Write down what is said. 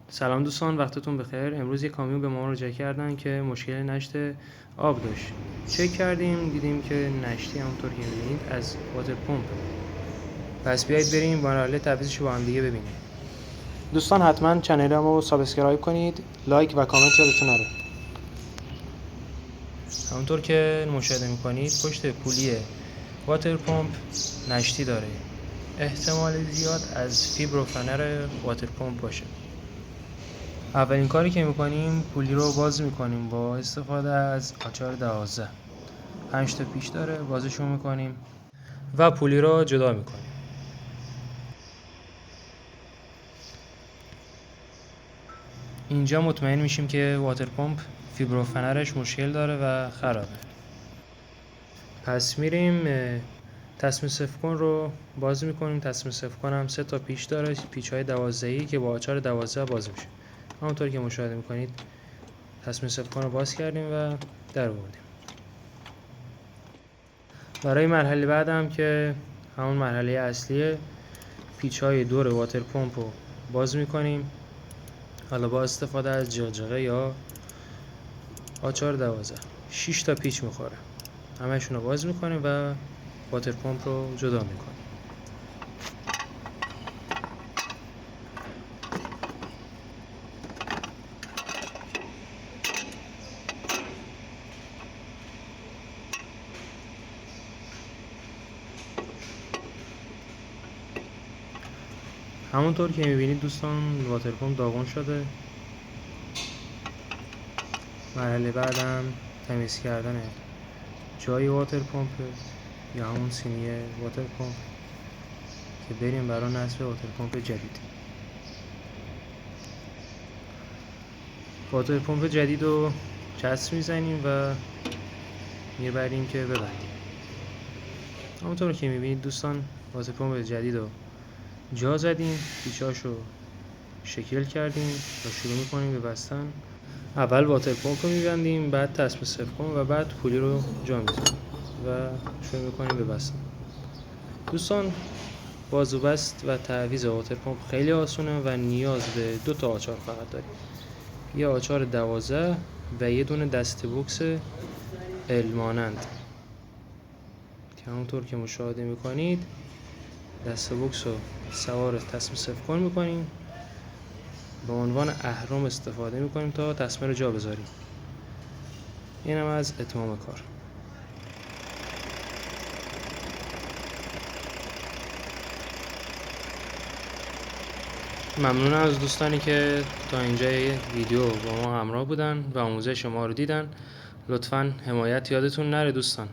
سلام دوستان، وقتتون بخیر. امروز یک کامیون به ما مراجعه کردن که مشکل نشت آب داشت. چک کردیم دیدیم که نشتی همونطور که می‌بینید از واتر پمپ. پس بیایید بریم مرحله تعویضش رو با هم دیگه ببینیم. دوستان حتما کانال ما رو سابسکرایب کنید، لایک و کامنت یادتون نره. همونطور که مشاهده می‌کنید پشت پولی واتر پمپ نشتی داره. احتمال زیاد از فیبر و فنر واتر پمپ باشه. اولین کاری که میکنیم پولی رو باز میکنیم با استفاده از آچار 12. 5 تا پیچ داره، بازشون میکنیم و پولی رو جدا میکنیم. اینجا مطمئن میشیم که واتر پمپ فیبر و فنرش مشکل داره و خرابه. پس میریم تصمیم صفر کن رو باز میکنیم. تصمیم صفر کن هم 3 تا پیچ داره، پیچ های 12ای که با آچار 12 باز میشه. همونطور که مشاهده میکنید تصمیم صفر کن رو باز کردیم و در آوردیم. برای مرحله بعدم که همون مرحله اصلیه، پیچ های دور واتر پمپ رو باز میکنیم، حالا با استفاده از جغجغه یا آچار 12. 6 تا پیچ میخوره، همشون رو باز میکنیم و واتر پمپ رو جدا میکنیم. همونطور که میبینید دوستان واتر پمپ داغون شده. مرحله بعدم تمیز کردن جای واتر پمپ یا همون سینی واتر پمپ که بریم برای نصب واتر پمپ جدید. واتر پمپ جدید رو چسب میزنیم و میبریم که ببندیم. همونطور که میبینید دوستان واتر پمپ جدید رو جا زدیم، پیچاشو شکل کردیم و شروع میکنیم به بستن. اول واتر پمپ رو میبندیم، بعد تصمیم صفر کن و بعد پولی رو جا میزنیم و شروع میکنیم به بستن. دوستان باز و بست و تعویض واتر پمپ خیلی آسونه و نیاز به 2 تا آچار فقط داریم. یه آچار 12 و یه دونه دست بوکس المانند که همونطور که مشاهده میکنید دست بوکس رو سوار تصمیم صفر کن میکنیم، به عنوان اهرم استفاده میکنیم تا تصمیم رو جا بذاریم. این هم از اتمام کار. ممنونم از دوستانی که تا اینجا ویدیو با ما همراه بودن و آموزش ما رو دیدن. لطفاً حمایت یادتون نره دوستان.